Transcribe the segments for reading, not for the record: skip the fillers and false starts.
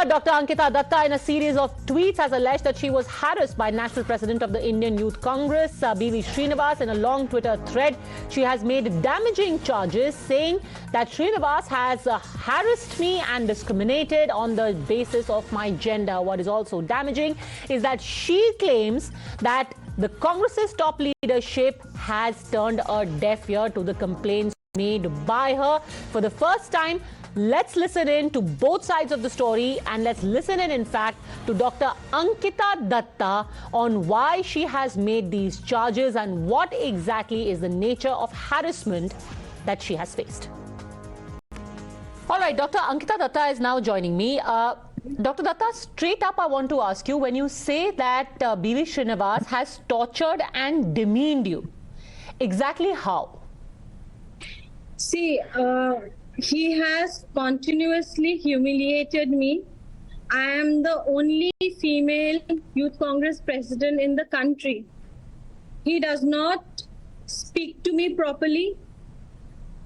Dr Angkita Dutta, in a series of tweets, has alleged that she was harassed by National President of the Indian Youth Congress, BV Srinivas. In a long Twitter thread, she has made damaging charges, saying that Srinivas has harassed me and discriminated on the basis of my gender. What is also damaging is that she claims that the Congress's top leadership has turned a deaf ear to the complaints made by her. For the first time, let's listen in to both sides of the story, and let's listen in fact, to Dr Angkita Dutta on why she has made these charges and what exactly is the nature of harassment that she has faced. All right, Dr Angkita Dutta is now joining me. Dr Dutta, straight up I want to ask you, when you say that BV Srinivas has tortured and demeaned you, exactly how? See, he has continuously humiliated me. I am the only female Youth Congress president in the country. He does not speak to me properly.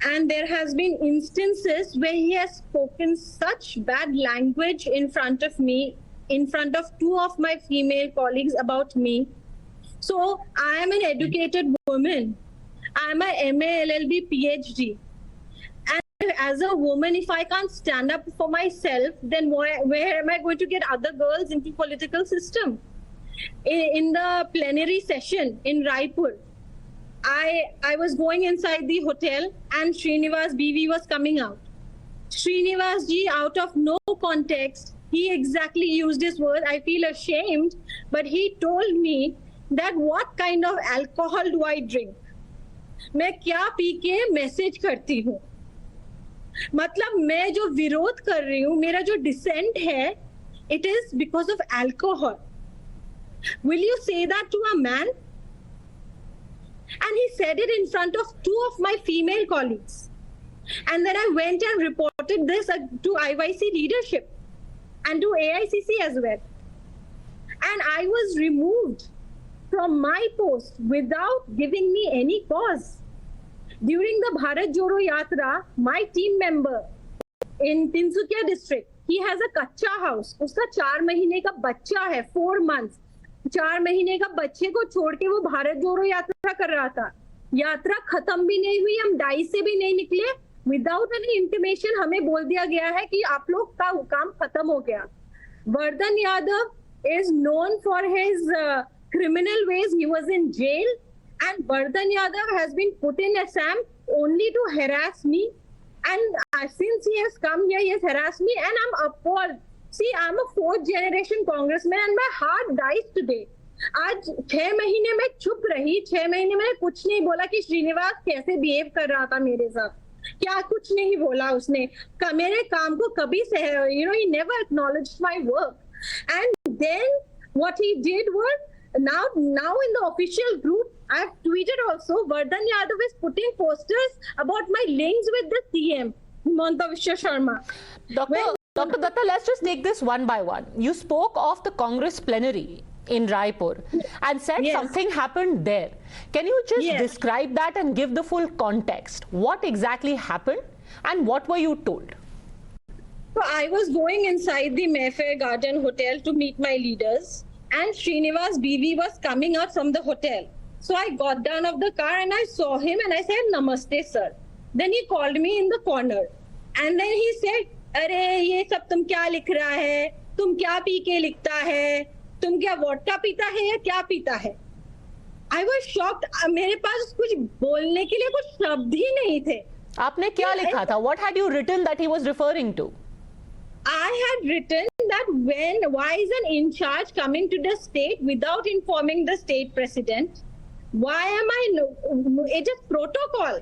And there has been instances where he has spoken such bad language in front of me, in front of two of my female colleagues about me. So I am an educated woman. I am a MA, LLB, PhD. And as a woman, if I can't stand up for myself, then where am I going to get other girls into political system? In the plenary session in Raipur, I was going inside the hotel and Srinivas BV was coming out. Srinivas ji, out of no context, he exactly used his word. I feel ashamed, but he told me that what kind of alcohol do I drink? मैं क्या P के message करती हूँ? मतलब मैं जो विरोध कर रही हूँ, मेरा जो dissent है, it is because of alcohol. Will you say that to a man? And he said it in front of two of my female colleagues. And then I went and reported this to IYC leadership and to AICC as well. And I was removed from my post without giving me any cause. During the Bharat Jodo Yatra, my team member in Tinsukia district, he has a kacha house. उसका 4 महीने का बच्चा है, 4 months. 4 महीने का बच्चे को छोड़ के वो भारत जोड़ो यात्रा कर रहा था. यात्रा खत्म भी नहीं हुई, हम डाई से भी नहीं निकले. विदाउट एनी इंटीमेशन हमें बोल दिया गया है कि आप लोग का काम खत्म हो गया. Vardhan Yadav is known for his criminal ways. He was in jail, and Vardhan Yadav has been put in Assam only to harass me. And since he has come here, he has harassed me, and I'm appalled. See, I'm a 4th generation congressman, and my heart dies today. आज 6 महीने में चुप रही, 6 महीने में कुछ नहीं बोला कि श्रीनिवास कैसे बिहेव कर रहा था मेरे साथ. क्या कुछ नहीं बोला उसने. मेरे काम को कभी से, he never acknowledged my work. And then what he did was, now in the official group, I have tweeted also, Vardhan Yadav is putting posters about my links with the CM, Himanta Vishwa Sharma. Dr Dutta, let's just take this one by one. You spoke of the Congress plenary in Raipur and said something happened there. Can you just describe that and give the full context? What exactly happened and what were you told? So I was going inside the Mayfair Garden Hotel to meet my leaders, and Srinivas BV was coming out from the hotel. So I got down of the car and I saw him and I said, Namaste, sir. Then he called me in the corner and then he said, अरे ये सब तुम क्या लिख रहा है, तुम क्या पी के लिखता है, तुम क्या वोडका पीता है या क्या पीता है. I was shocked. मेरे पास कुछ बोलने के लिए कुछ शब्द ही नहीं थे. आपने क्या लिखा था? What had you written that he was referring to? I had written that why is an in charge coming to the state without informing the state president? Why am I? It is protocol.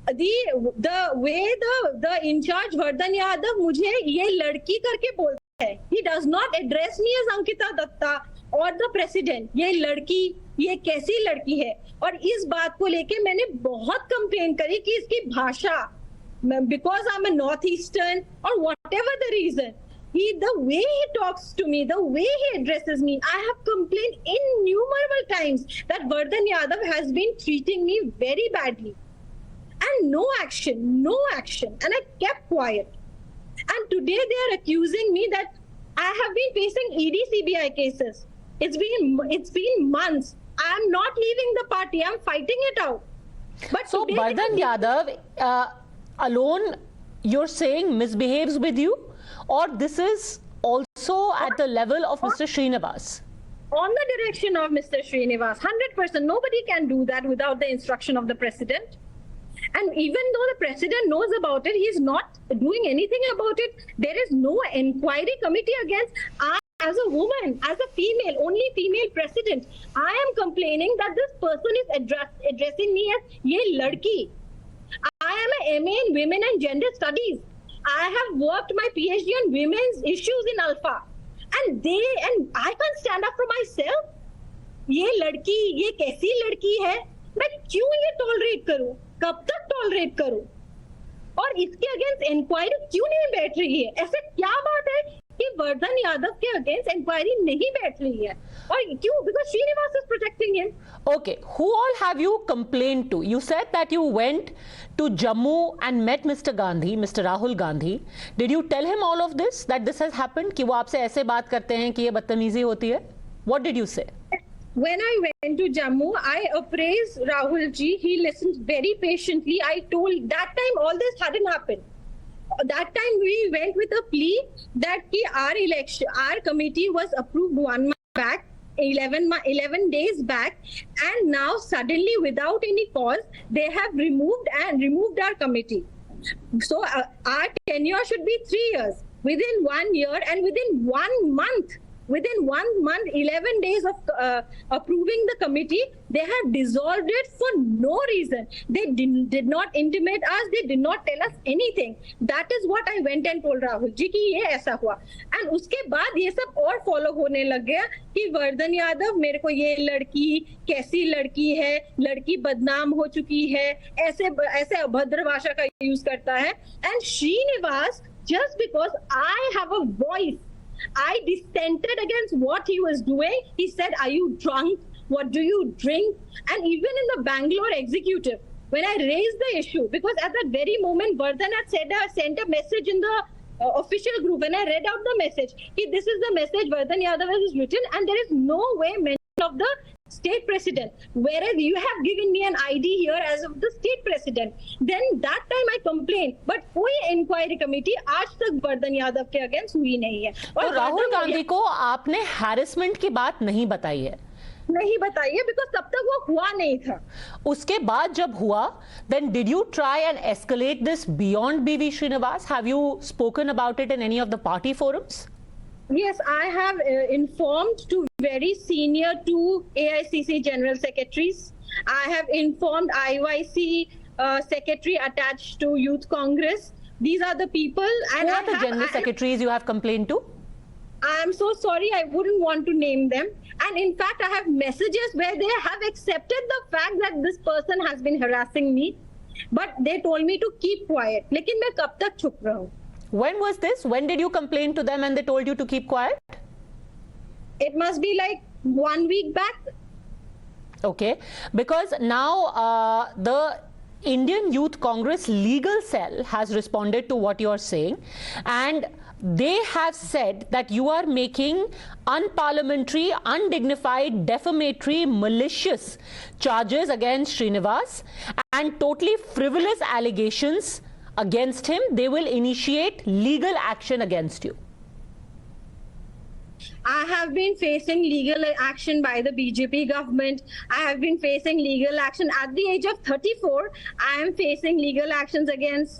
The way the in charge Vardhan Yadav मुझे ये लड़की करके बोलता है. He does not address me as Angkita Dutta or the president. ये लड़की, ये कैसी लड़की है. और इस बात को लेके मैंने बहुत कंप्लेन करी कि इसकी भाषा, because I'm a northeastern or whatever the reason, the way he talks to me, the way he addresses me, I have complained innumerable times that Vardhan Yadav has been treating me very badly. And no action. And I kept quiet. And today they are accusing me that I have been facing ED CBI cases. It's been months. I am not leaving the party. I'm fighting it out. But so Vardhan Yadav alone, you're saying misbehaves with you, or this is also at the level of Mr. Srinivas? On the direction of Mr. Srinivas, 100%. Nobody can do that without the instruction of the president. And even though the president knows about it, he's not doing anything about it. There is no inquiry committee against us as a woman, as a female, only female president. I am complaining that this person is addressing me as ye ladki. I am a MA in Women and Gender Studies. I have worked my PhD on women's issues in Alpha. And I can't stand up for myself. ये लड़की ये कैसी लड़की है, मैं क्यों ये tolerate करूं, कब तक टॉलरेट करूं, और इसके अगेंस्ट इंक्वायरी क्यों नहीं बैठ रही है? ऐसे क्या बात है कि वर्धन यादव के अगेंस्ट इंक्वायरी नहीं बैठ रही है, और क्यों? Because Srinivas is protecting him. Okay, who all have you complained to? You said that you went to Jammu and met Mr. Gandhi, Mr. Rahul Gandhi. Did you tell him all of this, that this has happened, कि वो आपसे ऐसे बात करते हैं कि ये बदतमीजी होती है? What did you say? When I went to Jammu, I appraised Rahul ji. He listened very patiently. I told that time all this hadn't happened. That time we went with a plea that our committee was approved 1 month back, 11 days back, and now suddenly without any cause they have removed our committee. So our tenure should be 3 years. Within 1 year and within 1 month, 11 days of approving the committee, they have dissolved it for no reason. They did not intimate us. They did not tell us anything. That is what I went and told Rahul ji कि ये ऐसा हुआ. And उसके बाद ये सब और follow होने लग गया कि वर्धन यादव मेरे को ये लड़की कैसी लड़की है, लड़की बदनाम हो चुकी है, ऐसे अभद्र भाषा का यूज करता है. And Srinivas, just because I have a voice, I dissented against what he was doing. He said, are you drunk? What do you drink? And even in the Bangalore executive, when I raised the issue, because at that very moment, Vardhan had sent a message in the official group. When I read out the message, this is the message Vardhan Yadav has written, and there is no way mention of the state president, whereas you have given me an ID here as of the state president. Then that time I complained, but कोई inquiry committee आज तक वर्धन यादव के against हुई नहीं है. तो राहुल गांधी को आपने हैरेसमेंट की बात नहीं बताई है? नहीं बताई है, बिकॉज तब तक वो हुआ नहीं था. उसके बाद जब हुआ, then did you try and escalate this beyond BV Srinivas? Have you spoken about it in any of the party forums? Yes, I have informed to very senior 2 AICC general secretaries. I have informed IYC secretary attached to Youth Congress. These are the people. And who are the general secretaries you have complained to? I am so sorry, I wouldn't want to name them. And in fact, I have messages where they have accepted the fact that this person has been harassing me. But they told me to keep quiet. लेकिन मैं कब तक चुप रहूं? When was this? When did you complain to them and they told you to keep quiet? It must be like 1 week back. Okay, because now the Indian Youth Congress legal cell has responded to what you are saying, and they have said that you are making unparliamentary, undignified, defamatory, malicious charges against Srinivas and totally frivolous allegations against him. They will initiate legal action against you. I have been facing legal action by the BJP government. I have been facing legal action at the age of 34. I am facing legal actions against,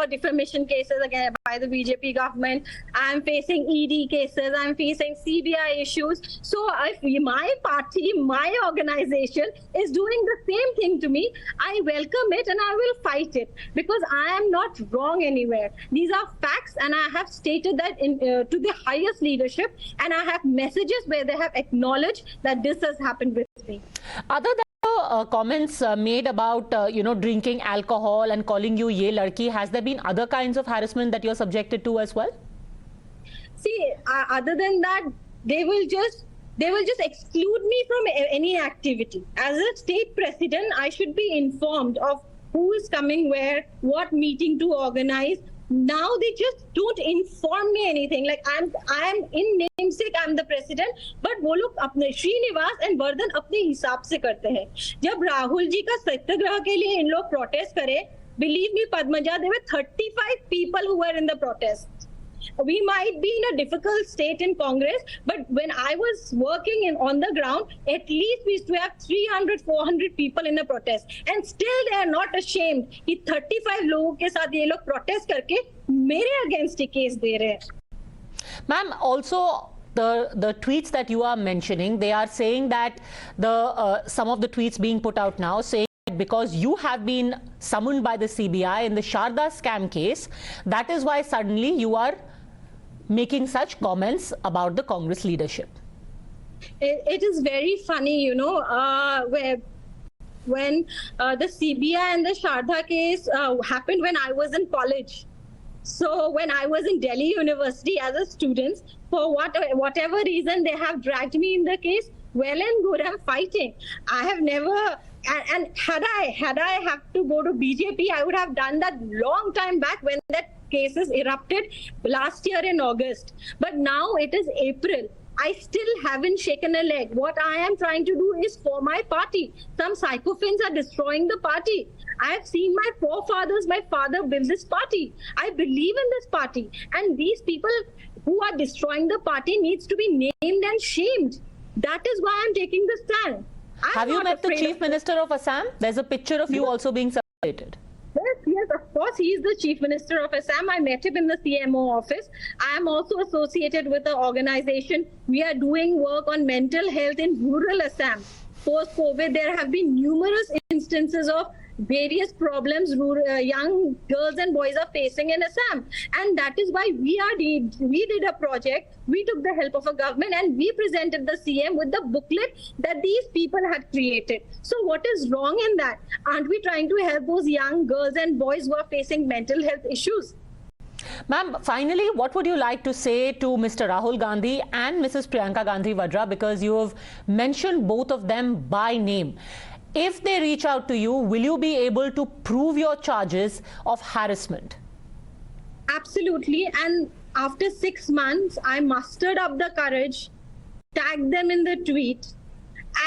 defamation cases again by the BJP government. I am facing ED cases. I am facing CBI issues. So if my party, my organization is doing the same thing to me, I welcome it and I will fight it because I am not wrong anywhere. These are facts, and I have stated that to the highest leadership, and I have messages where they have acknowledged that this has happened with me. Other than comments made about drinking alcohol and calling you ye ladki, has there been other kinds of harassment that you're subjected to as well? See, other than that, they will just exclude me from any activity. As a state president, I should be informed of who is coming where, what meeting to organize, Now they just don't inform me anything. Like I'm in namesake, I'm the president, but वो लोग अपने Srinivas and Vardhan अपने हिसाब से करते हैं. जब राहुल जी का सत्याग्रह के लिए इन लोग प्रोटेस्ट करे, believe me, Padmaja, there were 35 people who were in the protest. We might be in a difficult state in Congress, but when I was working on the ground, at least we used to have 300, 400 people in a protest. And still they are not ashamed. कि 35 लोगों के साथ ये लोग protest करके मेरे against case दे रहे हैं. Ma'am, also the tweets that you are mentioning, they are saying that some of the tweets being put out now saying because you have been summoned by the CBI in the Sharda scam case, that is why suddenly you are making such comments about the Congress leadership. It is very funny, you know, when the CBI and the Sharda case happened when I was in college. So when I was in Delhi University as a student, for whatever reason they have dragged me in the case, well and good, I'm fighting. I have never, and had I have to go to BJP, I would have done that long time back when that cases erupted last year in August. But now it is April. I still haven't shaken a leg. What I am trying to do is for my party. Some psychophants are destroying the party. I have seen my forefathers, my father build this party. I believe in this party. And these people who are destroying the party needs to be named and shamed. That is why I'm taking the stand. Have you met the Chief Minister of Assam? There's a picture of you also being celebrated. Yes, of course, he is the Chief Minister of Assam. I met him in the CMO office. I am also associated with the organization. We are doing work on mental health in rural Assam. Post-COVID, there have been numerous instances of various problems young girls and boys are facing in Assam. And that is why we did a project. We took the help of a government and we presented the CM with the booklet that these people had created. So what is wrong in that? Aren't we trying to help those young girls and boys who are facing mental health issues? Ma'am, finally, what would you like to say to Mr. Rahul Gandhi and Mrs. Priyanka Gandhi Vadra, because you have mentioned both of them by name? If they reach out to you, will you be able to prove your charges of harassment? Absolutely. And after 6 months, I mustered up the courage, tagged them in the tweet,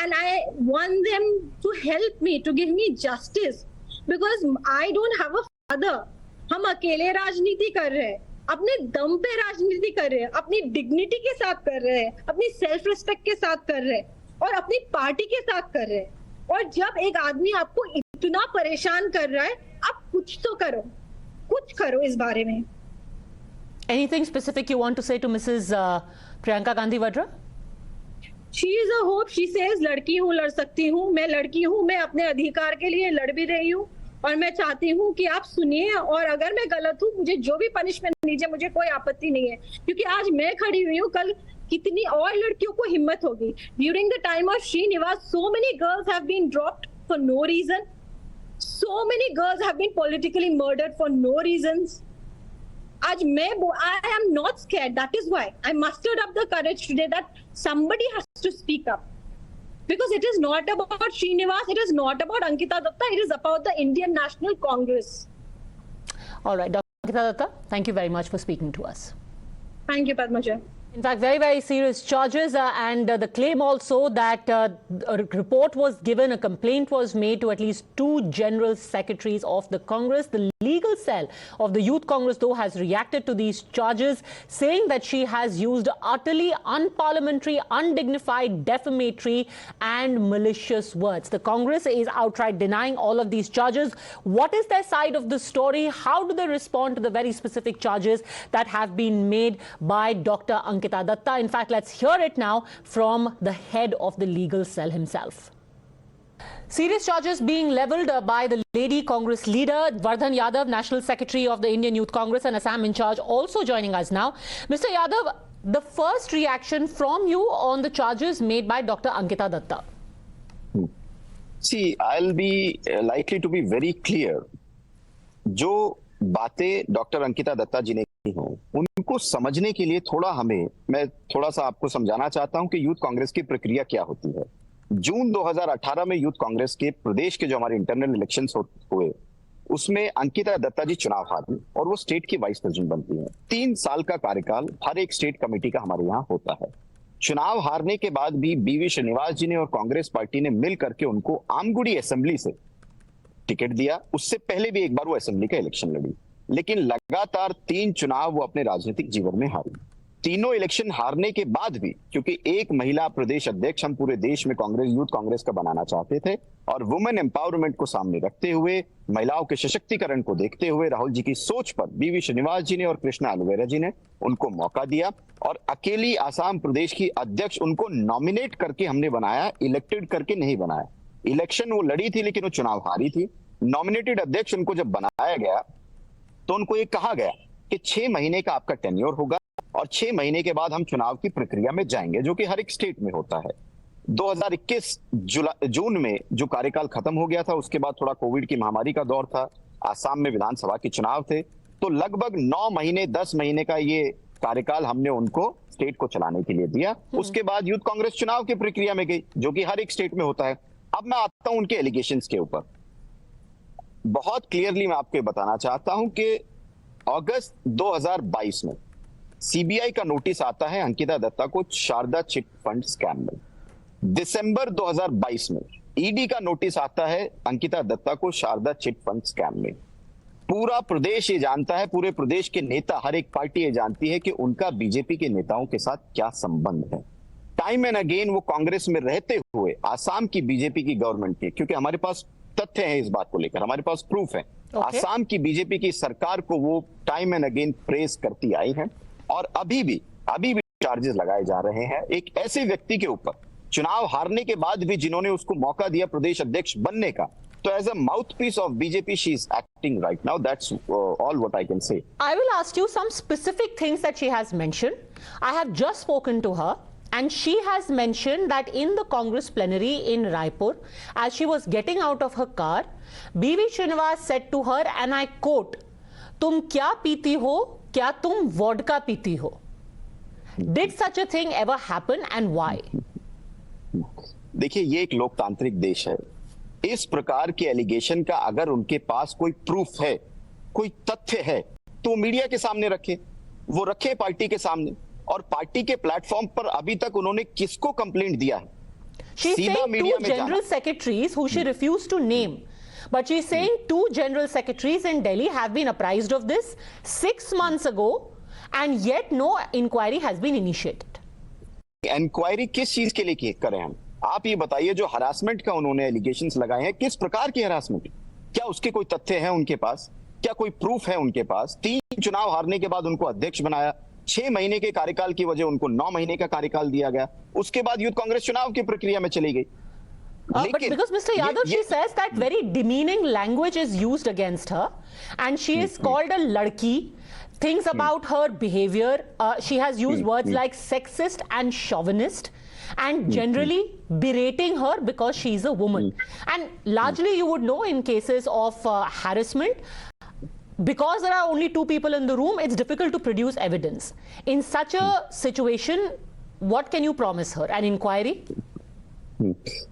and I want them to help me, to give me justice, because I don't have a father. हम अकेले राजनीति कर रहे हैं, अपने दम पे राजनीति कर रहे हैं, अपनी डिग्निटी के साथ कर रहे हैं, अपनी सेल्फ रिस्पेक्ट के साथ कर रहे हैं और अपनी पार्टी के साथ कर रहे हैं. और जब एक आदमी आपको इतना परेशान कर रहा है, आप कुछ तो करो, कुछ करो इस बारे में. Anything specific you want to say to Mrs. Priyanka Gandhi Vadra? She is a hope. She says, लड़की हूँ, लड़ सकती हूँ, मैं लड़की हूँ, मैं अपने अधिकार के लिए लड़ भी रही हूँ और मैं चाहती हूँ कि आप सुनिए और अगर मैं गलत हूँ, मुझे जो भी पनिशमेंट दीजिए, मुझे कोई आपत्ति नहीं है, क्योंकि आज मैं खड़ी हुई हूँ, कल कितनी और लड़कियों को हिम्मत होगी. During the time of Srinivas, so many girls have been dropped for no reason. So many girls have been politically murdered for no reasons. आज मैं I am not scared. That is why I mustered up the courage today that somebody has to speak up. Because it is not about Srinivas, it is not about Angkita Dutta, it is about the Indian National Congress. All right, Dr. Angkita Dutta, thank you very much for speaking to us. Thank you, Padmaja. In fact, very, very serious charges and the claim also that a report was given, a complaint was made to at least 2 general secretaries of the Congress. The legal cell of the Youth Congress, though, has reacted to these charges, saying that she has used utterly unparliamentary, undignified, defamatory and malicious words. The Congress is outright denying all of these charges. What is their side of the story? How do they respond to the very specific charges that have been made by Dr. Angkita Dutta? In fact, let's hear it now from the head of the legal cell himself. Serious charges being levelled by the lady Congress leader, Vardhan Yadav, National Secretary of the Indian Youth Congress and Assam in charge, also joining us now. Mr. Yadav, the first reaction from you on the charges made by Dr. Angkita Dutta. See, I'll be likely to be very clear. जो बातें doctor Ankita Dutta जी ने की हों, उनको समझने के लिए मैं थोड़ा सा आपको समझाना चाहता हूं कि यूथ कांग्रेस की प्रक्रिया क्या होती है. जून 2018 में यूथ कांग्रेस के प्रदेश के जो हमारे इंटरनल इलेक्शंस हुए, उसमें अंकिता दत्ता जी चुनाव हारी और वो स्टेट की वाइस प्रेसिडेंट बनती हैं। 3 साल का कार्यकाल हर एक स्टेट कमेटी का हमारे यहाँ होता है। चुनाव हारने के बाद भी बीवी श्रीनिवास जी ने और कांग्रेस पार्टी ने मिल करके उनको आमगुड़ी असेंबली से टिकट दिया। उससे पहले भी एक बार वो असेंबली का इलेक्शन लड़ी, लेकिन लगातार 3 चुनाव वो अपने राजनीतिक जीवन में हारी। तीनों इलेक्शन हारने के बाद भी, क्योंकि एक महिला प्रदेश अध्यक्ष हम पूरे देश में कांग्रेस यूथ कांग्रेस का बनाना चाहते थे और वुमेन एम्पावरमेंट को सामने रखते हुए, महिलाओं के सशक्तिकरण को देखते हुए राहुल जी की सोच पर बीवी श्रीनिवास जी ने और कृष्णा अलवेरा जी ने उनको मौका दिया और अकेली आसाम प्रदेश की अध्यक्ष उनको नॉमिनेट करके हमने बनाया, इलेक्टेड करके नहीं बनाया। इलेक्शन वो लड़ी थी लेकिन वो चुनाव हारी थी। नॉमिनेटेड अध्यक्ष उनको जब बनाया गया तो उनको ये कहा गया कि 6 महीने का आपका टेन्योर होगा और 6 महीने के बाद हम चुनाव की प्रक्रिया में जाएंगे, जो कि हर एक स्टेट में होता है। 2021 जून में जो कार्यकाल खत्म हो गया था, उसके बाद थोड़ा कोविड की महामारी का दौर था, आसाम में विधानसभा के चुनाव थे, तो लगभग 9 महीने 10 महीने का ये कार्यकाल हमने उनको स्टेट को चलाने के लिए दिया। उसके बाद यूथ कांग्रेस चुनाव की प्रक्रिया में गई, जो कि हर एक स्टेट में होता है। अब मैं आता हूं उनके एलिगेशंस के ऊपर। बहुत क्लियरली मैं आपको बताना चाहता हूं कि अगस्त 2022 में सीबीआई का नोटिस आता है अंकिता दत्ता को शारदा चिट फंड स्कैम में। दिसंबर 2022 में ईडी का नोटिस आता है अंकिता दत्ता को शारदा चिट फंड स्कैम में। पूरा प्रदेश ये जानता है, पूरे प्रदेश के नेता, हर एक पार्टी ये जानती है कि उनका बीजेपी के नेताओं के साथ क्या संबंध है। टाइम एंड अगेन वो कांग्रेस में रहते हुए आसाम की बीजेपी की गवर्नमेंट के, क्योंकि हमारे पास तथ्य है इस बात को लेकर, हमारे पास प्रूफ है, आसाम की बीजेपी की सरकार को वो टाइम एंड अगेन प्रेस करती आई है और अभी भी चार्जेस लगाए जा रहे हैं एक ऐसे व्यक्ति के ऊपर चुनाव हारने के बाद भी, जिन्होंने उसको मौका दिया प्रदेश अध्यक्ष बनने का। तो as a mouthpiece of BJP she is acting right now. That's all what I can say. I will ask you some specific things that she has mentioned. I have just spoken to her and she has mentioned that in the Congress plenary in Raipur, as she was getting out of her car, BV Srinivas said to her, and I quote, "तुम क्या पीती हो? क्या तुम vodka पीती हो?" Did such a thing ever happen and why? देखिए, ये एक लोकतांत्रिक देश है। इस प्रकार के एलिगेशन का अगर उनके पास कोई प्रूफ है, कोई तथ्य है, तो मीडिया के सामने रखे, वो रखे पार्टी के सामने। और पार्टी के प्लेटफॉर्म पर अभी तक उन्होंने किसको कंप्लेंट दिया है? She's saying 2 general secretaries who she refused to name. But she's saying 2 general secretaries in Delhi have been apprised of this 6 months ago and yet no inquiry has been initiated. Inquiry किस चीज के लिए करें हम? आप ये बताइए, जो हरासमेंट का उन्होंने एलिगेशंस लगाए हैं, किस प्रकार की हरासमेंट? क्या उसके कोई तथ्य है उनके पास? क्या कोई प्रूफ है उनके पास? 3 चुनाव हारने के बाद उनको अध्यक्ष बनाया, 6 महीने के कार्यकाल की वजह उनको 9 महीने का कार्यकाल दिया गया। उसके बाद यूथ कांग्रेस चुनाव की प्रक्रिया में चली गई। But because Mr. Yadav, she says that very demeaning language is used against her and she is called a ladki, things about her behavior, she has used words like sexist and chauvinist and generally berating her because she is a woman. And largely you would know in cases of harassment, because there are only 2 people in the room, it's difficult to produce evidence. In such a situation, what can you promise her? An inquiry?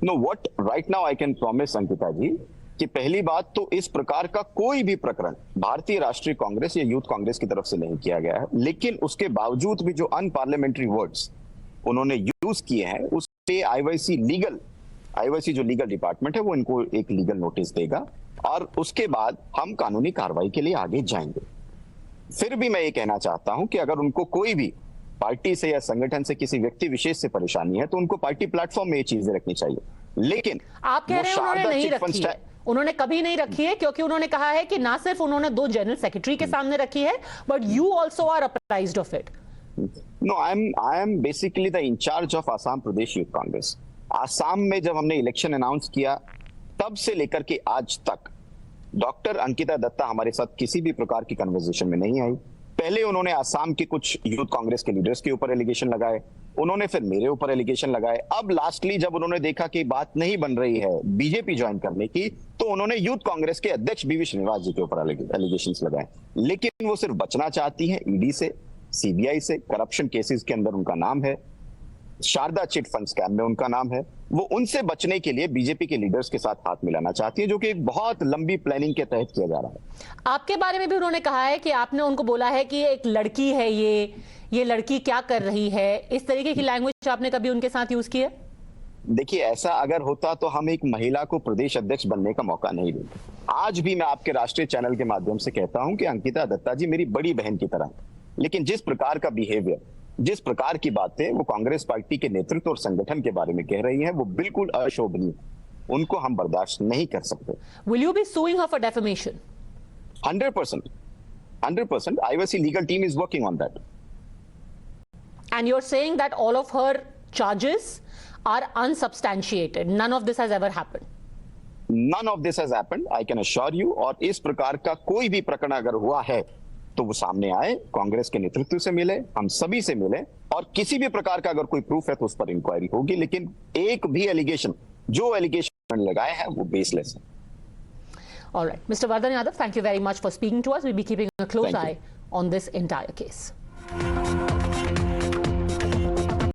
No, what right now I can promise Ankita जी, कि पहली बात तो इस प्रकार का कोई भी प्रकरण भारतीय राष्ट्रीय कांग्रेस या यूथ कांग्रेस की तरफ से नहीं किया गया है। लेकिन उसके बावजूद भी जो अनपार्लियामेंट्री वर्ड्स उन्होंने यूज किए हैं, उससे आईवाईसी जो लीगल डिपार्टमेंट है वो इनको एक लीगल नोटिस देगा और उसके बाद हम कानूनी कार्रवाई के लिए आगे जाएंगे। फिर भी मैं ये कहना चाहता हूं कि अगर उनको कोई भी पार्टी से या संगठन से किसी व्यक्ति विशेष से परेशानी है तो उनको पार्टी प्लेटफॉर्म में ये चीजें रखनी चाहिए। लेकिन आप कह रहे हैं उन्होंने नहीं रखी है, उन्होंने कभी नहीं रखी है, क्योंकि उन्होंने कहा है कि ना सिर्फ उन्होंने 2 जनरल सेक्रेटरी के सामने रखी है, but you also are apprised of it. No, I am basically the incharge of Assam Pradesh youth Congress. Assam में जब हमने इलेक्शन अनाउंस किया तब से लेकर के आज तक डॉक्टर अंकिता दत्ता हमारे साथ किसी भी प्रकार की कन्वर्सेशन में नहीं आई। पहले उन्होंने आसाम के कुछ यूथ कांग्रेस के लीडर्स के ऊपर एलिगेशन लगाए, उन्होंने फिर मेरे ऊपर एलिगेशन लगाए। अब लास्टली जब उन्होंने देखा कि बात नहीं बन रही है बीजेपी ज्वाइन करने की, तो उन्होंने यूथ कांग्रेस के अध्यक्ष बीवी श्रीनिवास जी के ऊपर एलिगेशंस लगाए। लेकिन वो सिर्फ बचना चाहती हैं ईडी से, सीबीआई से। करप्शन केसेस के अंदर उनका नाम है। शारदा चिट फंड स्कैम में उनका नाम है। वो उनसे बचने के लिए बीजेपी के लीडर्स के साथ हाथ मिलाना चाहती है, जो कि एक बहुत लंबी प्लानिंग के तहत किया जा रहा है। आपके बारे में भी उन्होंने कहा है कि आपने उनको बोला है कि एक लड़की है, ये लड़की क्या कर रही है, इस तरीके की लैंग्वेज आपने कभी उनके साथ यूज की है? देखिए, ऐसा अगर होता तो हम एक महिला को प्रदेश अध्यक्ष बनने का मौका नहीं देते। आज भी मैं आपके राष्ट्रीय चैनल के माध्यम से कहता हूं कि अंकिता दत्ता जी मेरी बड़ी बहन की तरह, लेकिन जिस प्रकार का बिहेवियर, जिस प्रकार की बातें वो कांग्रेस पार्टी के नेतृत्व और संगठन के बारे में कह रही हैं, वो बिल्कुल अशोभनीय, उनको हम बर्दाश्त नहीं कर सकते। Will you be suing her for defamation? 100%. IYC legal team is working on that. And you're saying that all of her charges are unsubstantiated. None of this has ever happened. None of this has happened, I can assure you. और इस प्रकार का कोई भी प्रकरण अगर हुआ है तो वो सामने आए, कांग्रेस के नेतृत्व से मिले, हम सभी से मिले, और किसी भी प्रकार का अगर कोई प्रूफ है तो उस पर इंक्वायरी होगी। लेकिन एक भी एलिगेशन, जो एलिगेशन लगाए हैं वो बेसलेस है। All right, Mr. Vardhan Yadav, thank you very much for speaking to us. We'll be keeping a close eye on this entire case.